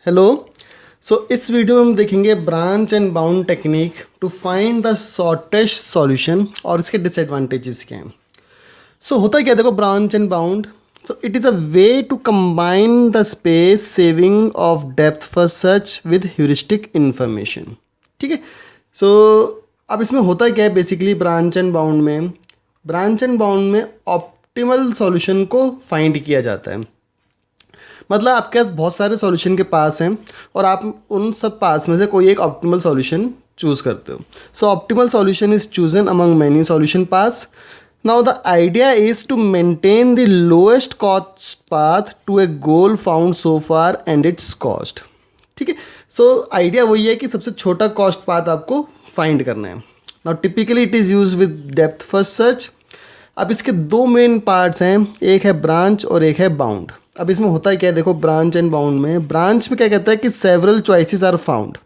Hello. इस video में हम देखेंगे branch and bound technique to find the shortest solution और इसके डिसएडवांटेजेस क्या हैं। होता क्या है, देखो, branch and bound, it is a way to combine the space saving of depth first search with heuristic information. ठीक है। अब इसमें होता क्या है, बेसिकली ब्रांच एंड बाउंड में ऑप्टिमल सॉल्यूशन को फाइंड किया जाता है। मतलब आपके पास बहुत सारे सॉल्यूशन के पास हैं और आप उन सब पास में से कोई एक ऑप्टिमल सॉल्यूशन चूज़ करते हो। Optimal solution is chosen among many solution paths. Now the idea is to maintain the lowest cost path to a goal found so far and its cost. ठीक है। आइडिया वही है कि सबसे छोटा cost path आपको फाइंड करना है। Now typically it is use with depth first search. अब इसके दो मेन पार्ट्स हैं, एक है ब्रांच और एक है बाउंड। अब इसमें होता है क्या है, देखो, ब्रांच एंड बाउंड में, ब्रांच में क्या कहता है कि सेवरल चॉइसेस आर फाउंड।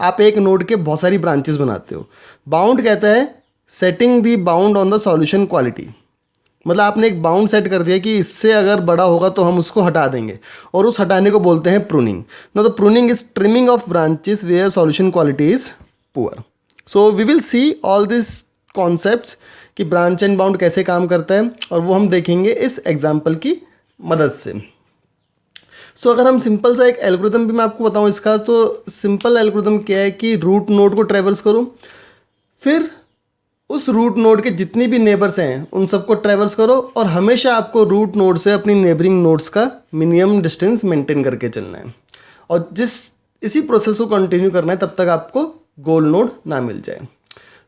आप एक नोड के बहुत सारी ब्रांचेस बनाते हो। बाउंड कहता है setting the bound on the solution quality. मतलब आपने एक बाउंड सेट कर दिया कि इससे अगर बड़ा होगा तो हम उसको हटा देंगे, और उस हटाने को बोलते हैं pruning. No, the pruning is trimming of branches where solution quality is poor. We will see all this concepts कि ब्रांच एंड बाउंड कैसे काम करता है, और वो हम देखेंगे इस एग्जाम्पल की मदद से। अगर हम सिंपल सा एक एल्गोरिथम भी मैं आपको बताऊं इसका, तो सिंपल एल्गोरिथम क्या है कि रूट नोड को ट्रैवर्स करो, फिर उस रूट नोड के जितनी भी नेबर्स हैं उन सबको ट्रैवर्स करो, और हमेशा आपको रूट नोड से अपनी नेबरिंग नोड्स का मिनिमम डिस्टेंस मेंटेन करके चलना है, और इसी प्रोसेस को कंटिन्यू करना है तब तक आपको गोल नोड ना मिल जाए।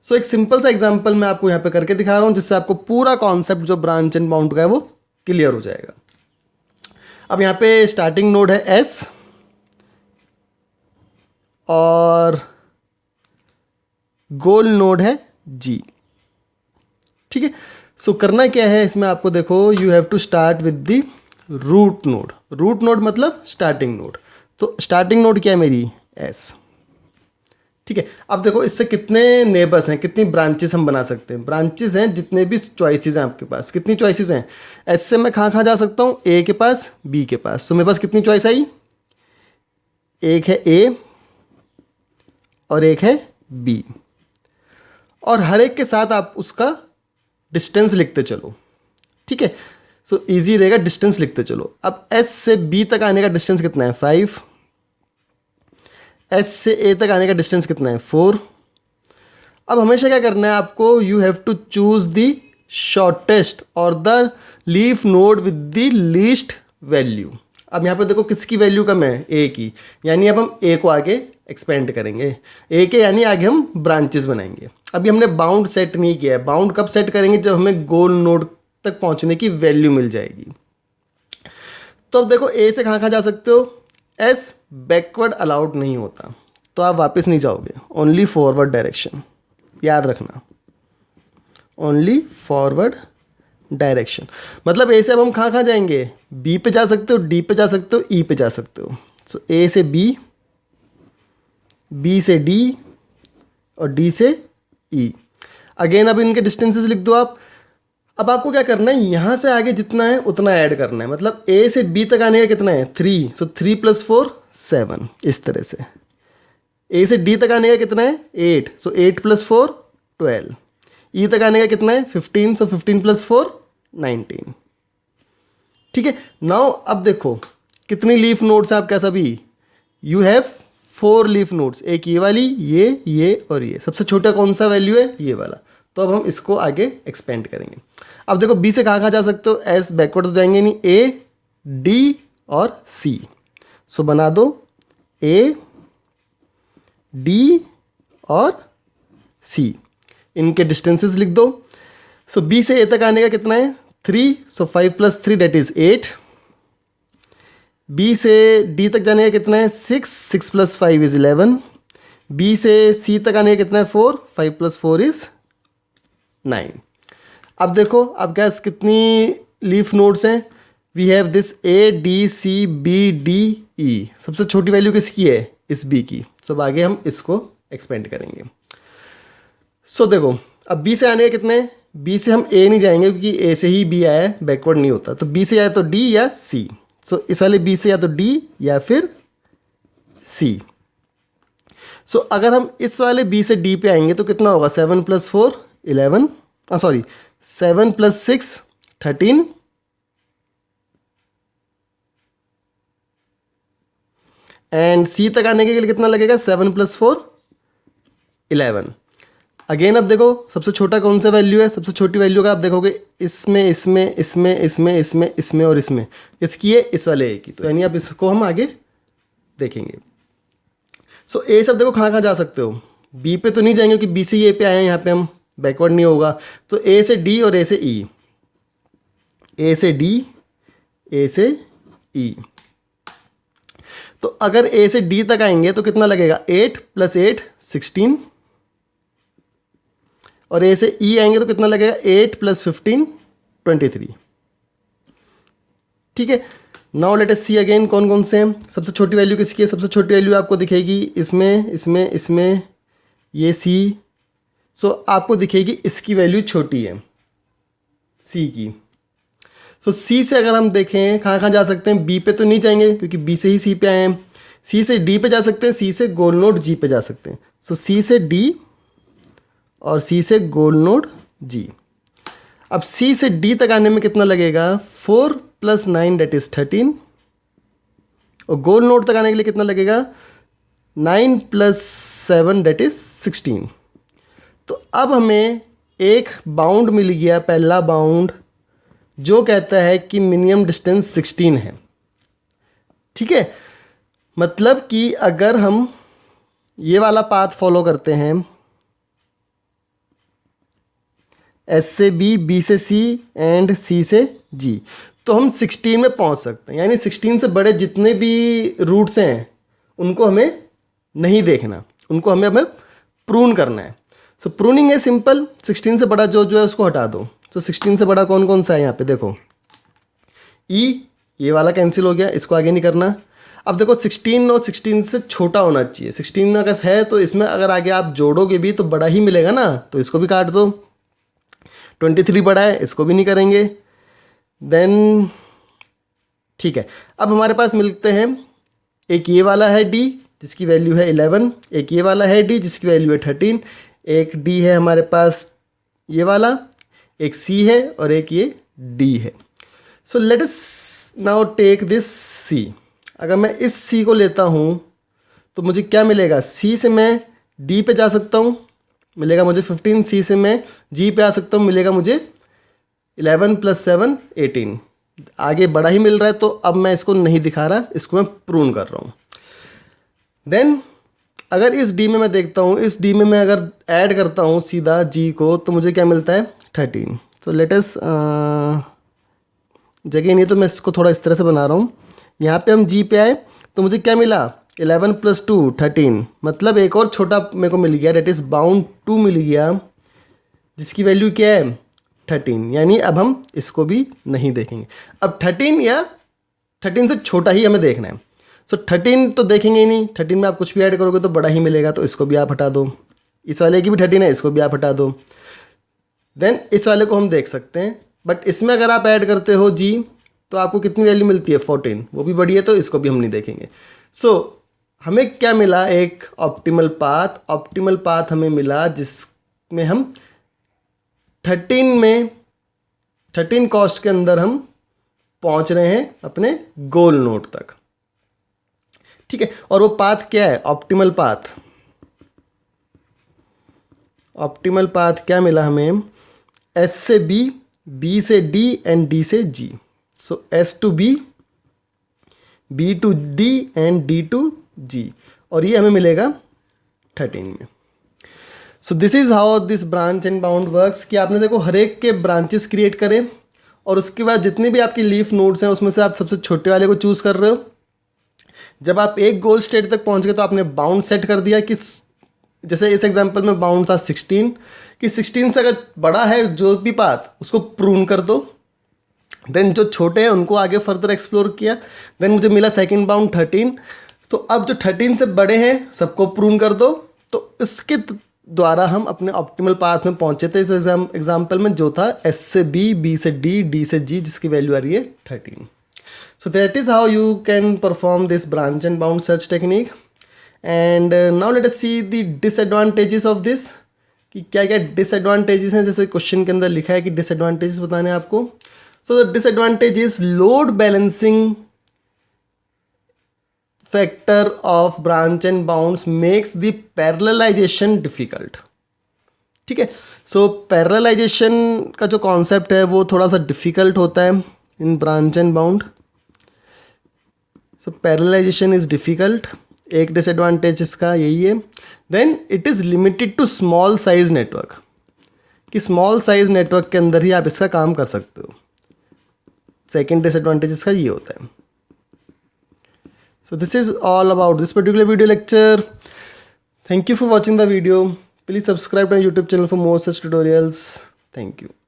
एक सिंपल सा एग्जांपल मैं आपको यहाँ पे करके दिखा रहा हूँ, जिससे आपको पूरा कॉन्सेप्ट जो ब्रांच एंड बाउंड का है वो क्लियर हो जाएगा। अब यहाँ पे स्टार्टिंग नोड है S और गोल नोड है G। ठीक है। करना क्या है इसमें, आपको देखो, you have to start with the root node. Root node मतलब स्टार्टिंग नोड। तो स्टार्टिंग नोड क्या है मेरी, S। ठीक है। अब देखो, इससे कितने नेबर्स हैं, कितनी ब्रांचेस हम बना सकते हैं। ब्रांचेस हैं जितने भी चॉइसेस हैं आपके पास। कितनी चॉइसेस हैं, एस से मैं कहाँ जा सकता हूँ, ए के पास, बी के पास। मेरे पास कितनी चॉइस आई, एक है ए और एक है बी, और हर एक के साथ आप उसका डिस्टेंस लिखते चलो। ठीक है। ईजी रहेगा, डिस्टेंस लिखते चलो। अब एस से बी तक आने का डिस्टेंस कितना है, 5। एस से ए तक आने का डिस्टेंस कितना है, 4। अब हमेशा क्या करना है आपको, you have to choose the shortest और the leaf node with the least value. अब यहाँ पे देखो किसकी वैल्यू कम है, ए की, यानी अब हम ए को आगे एक्सपेंड करेंगे। ए के यानी आगे हम ब्रांचेस बनाएंगे। अभी हमने बाउंड सेट नहीं किया है। बाउंड कब सेट करेंगे, जब हमें गोल नोड तक पहुँचने की वैल्यू मिल जाएगी। तो अब देखो, ए से कहाँ जा सकते हो, एस बैकवर्ड अलाउड नहीं होता, तो आप वापस नहीं जाओगे, ओनली फॉरवर्ड डायरेक्शन। याद रखना, ओनली फॉरवर्ड डायरेक्शन। मतलब ए से अब हम कहाँ जाएंगे, बी पे जा सकते हो, डी पे जा सकते हो, ई पे जा सकते हो। ए से बी, बी से डी और डी से ई। अगेन अब इनके डिस्टेंसेस लिख दो आप। अब आपको क्या करना है, यहाँ से आगे जितना है उतना ऐड करना है। मतलब ए से बी तक आने का कितना है, 3। 3 + 4 7। इस तरह से ए से डी तक आने का कितना है, 8। 8 + 4 12। ई तक आने का कितना है, 15। 15 + 4 19। ठीक है। नाउ अब देखो कितनी लीफ नोड्स है आपके पास अभी, यू हैव 4 लीफ नोड्स। एक ये वाली, ये और ये। सबसे छोटा कौन सा वैल्यू है, ये वाला। तो अब हम इसको आगे एक्सपेंड करेंगे। अब देखो, बी से कहाँ जा सकते हो, एस बैकवर्ड तो जाएंगे नहीं, ए, डी और सी। बना दो ए, डी और सी, इनके डिस्टेंसेस लिख दो। बी से ए तक आने का कितना है, 3। 5 + 3 दैट इज 8। बी से डी तक जाने का कितना है, 6। 6 + 5 इज 11। बी से सी तक आने का कितना है, 4। 5 + 4 इज 9। अब देखो, अब क्या कितनी लीफ नोड्स हैं, we have this A, D, C, B, D, E. सबसे छोटी वैल्यू किसकी है, इस बी की। अब आगे हम इसको एक्सपेंड करेंगे। देखो, अब बी से आने का कितने, बी से हम ए नहीं जाएंगे क्योंकि ए से ही बी आया है, बैकवर्ड नहीं होता। तो बी से या तो डी या सी। इस वाले बी से या तो डी या फिर सी। सो अगर हम इस वाले बी से डी पे आएंगे तो कितना होगा, 7 + 4 11, सॉरी 7 + 6 13, एंड सी तक आने के लिए कितना लगेगा, 7 + 4 11। अगेन अब देखो सबसे छोटा कौन सा वैल्यू है, सबसे छोटी वैल्यू का आप देखोगे इसमें इसमें इसमें इसमें इसमें इसमें और इसमें, इसकी है इस वाले ए की, तो यानी अब इसको हम आगे देखेंगे। सो ए सब देखो कहाँ कहाँ जा सकते हो, बी पे तो नहीं जाएंगे क्योंकि बी से ए पे आए हैं, यहाँ पे हम बैकवर्ड नहीं होगा, तो ए से डी और ए से ई, ए से डी ए से ई। तो अगर ए से डी तक आएंगे तो कितना लगेगा, 8 + 8 16, और ए से ई आएंगे तो कितना लगेगा, 8 + 15 23। ठीक है, now let us see again कौन कौन से हैं। सबसे छोटी वैल्यू किसकी है, सबसे छोटी वैल्यू आपको दिखेगी इसमें इसमें इसमें, ये सी। सो आपको दिखेगी इसकी वैल्यू छोटी है सी की। सो सी से अगर हम देखें कहाँ कहाँ जा सकते हैं, बी पे तो नहीं जाएंगे क्योंकि बी से ही सी पे आए हैं, सी से डी पे जा सकते हैं, सी से गोल नोड जी पे जा सकते हैं। सो सी से डी और सी से गोल नोड जी। अब सी से डी तक आने में कितना लगेगा, 4 + 9 दैट इज 13, और गोल नोड तक आने के लिए कितना लगेगा, 9 + 7 दैट इज 16। तो अब हमें एक बाउंड मिल गया, पहला बाउंड जो कहता है कि मिनिमम डिस्टेंस 16 है। ठीक है, मतलब कि अगर हम ये वाला पाथ फॉलो करते हैं, एस से बी, बी से सी एंड सी से जी, तो हम 16 में पहुंच सकते हैं। यानी 16 से बड़े जितने भी रूट्स हैं उनको हमें नहीं देखना, उनको हमें प्रून करना है। सो प्रूनिंग है सिंपल, 16 से बड़ा जो है उसको हटा दो। तो 16 से बड़ा कौन कौन सा है यहाँ पे देखो, ई, ये वाला कैंसिल हो गया, इसको आगे नहीं करना। अब देखो 16 और 16 से छोटा होना चाहिए, 16 अगर है तो इसमें अगर आगे आप जोड़ोगे भी तो बड़ा ही मिलेगा ना, तो इसको भी काट दो। 23 बड़ा है, इसको भी नहीं करेंगे। देन ठीक है, अब हमारे पास मिलते हैं, एक ये वाला है डी जिसकी वैल्यू है 11, एक ये वाला है डी जिसकी वैल्यू है 13, एक डी है हमारे पास ये वाला, एक सी है और एक ये डी है। So let us now take this C. अगर मैं इस सी को लेता हूँ तो मुझे क्या मिलेगा, सी से मैं डी पे जा सकता हूँ, मिलेगा मुझे 15, सी से मैं जी पे आ सकता हूँ, मिलेगा मुझे 11 + 7 18। आगे बड़ा ही मिल रहा है, तो अब मैं इसको नहीं दिखा रहा, इसको मैं प्रून कर रहा हूँ। देन अगर इस डी में मैं देखता हूँ, इस डी में मैं अगर ऐड करता हूँ सीधा जी को तो मुझे क्या मिलता है, 13। सो लेट अस जगह नहीं तो मैं इसको थोड़ा इस तरह से बना रहा हूँ। यहाँ पे हम जी पे आए तो मुझे क्या मिला, 11 + 2 13, मतलब एक और छोटा मेरे को मिल गया, डेट इज़ बाउंड 2 मिल गया, जिसकी वैल्यू क्या है 13। यानी अब हम इसको भी नहीं देखेंगे, अब 13 या 13 से छोटा ही हमें देखना है। सो 13 तो देखेंगे ही नहीं, 13 में आप कुछ भी ऐड करोगे तो बड़ा ही मिलेगा, तो इसको भी आप हटा दो। इस वाले की भी 13 है, इसको भी आप हटा दो। देन इस वाले को हम देख सकते हैं, बट इसमें अगर आप ऐड करते हो जी तो आपको कितनी वैल्यू मिलती है, 14, वो भी बड़ी है, तो इसको भी हम नहीं देखेंगे। सो हमें क्या मिला, एक ऑप्टिमल पाथ। ऑप्टिमल पाथ हमें मिला जिसमें हम 13 कॉस्ट के अंदर हम पहुंच रहे हैं अपने गोल नोड तक। ठीक है, और वो पाथ क्या है, ऑप्टिमल पाथ। ऑप्टिमल पाथ क्या मिला हमें, एस से बी, बी से डी एंड डी से G. So S to B, B to D and D to G, और ये हमें मिलेगा 13 में। So this is how this branch and bound works, कि आपने देखो हर एक के ब्रांचेस क्रिएट करें और उसके बाद जितने भी आपकी लीफ नोड्स हैं उसमें से आप सबसे छोटे वाले को चूज़ कर रहे हो। जब आप एक गोल स्टेट तक पहुंच गए तो आपने बाउंड सेट कर दिया कि जैसे इस एग्जांपल में बाउंड था 16, कि 16 से अगर बड़ा है जो भी पाथ उसको प्रून कर दो। देन जो छोटे हैं उनको आगे फर्दर एक्सप्लोर किया। देन मुझे मिला सेकंड बाउंड 13, तो अब जो 13 से बड़े हैं सबको प्रून कर दो। तो इसके द्वारा हम अपने ऑप्टिमल पाथ में पहुंचे थे इस एग्जाम्पल में, जो था एस से बी, बी से डी, डी से जी, जिसकी वैल्यू आ रही है 13। So that is how you can perform this branch and bound search technique. And now let us see the disadvantages of this, कि क्या क्या डिसएडवांटेजेस हैं, जैसे क्वेश्चन के अंदर लिखा है कि डिसएडवांटेजेस बताने हैं आपको. So the disadvantage is load balancing factor of branch and bounds makes the parallelization difficult. ठीक है, सो पैरेललाइजेशन का जो कॉन्सेप्ट है वो थोड़ा सा डिफिकल्ट होता है in branch and bound. So parallelization is difficult, एक डिसएडवांटेज इसका यही है. Then it is limited to small size network, कि स्मॉल साइज नेटवर्क के अंदर ही आप इसका काम कर सकते हो. सेकेंड डिसएडवांटेज इसका ये होता है. So this is all about this particular video lecture. Thank you for watching the video. Please subscribe to my YouTube channel for more such tutorials. Thank you.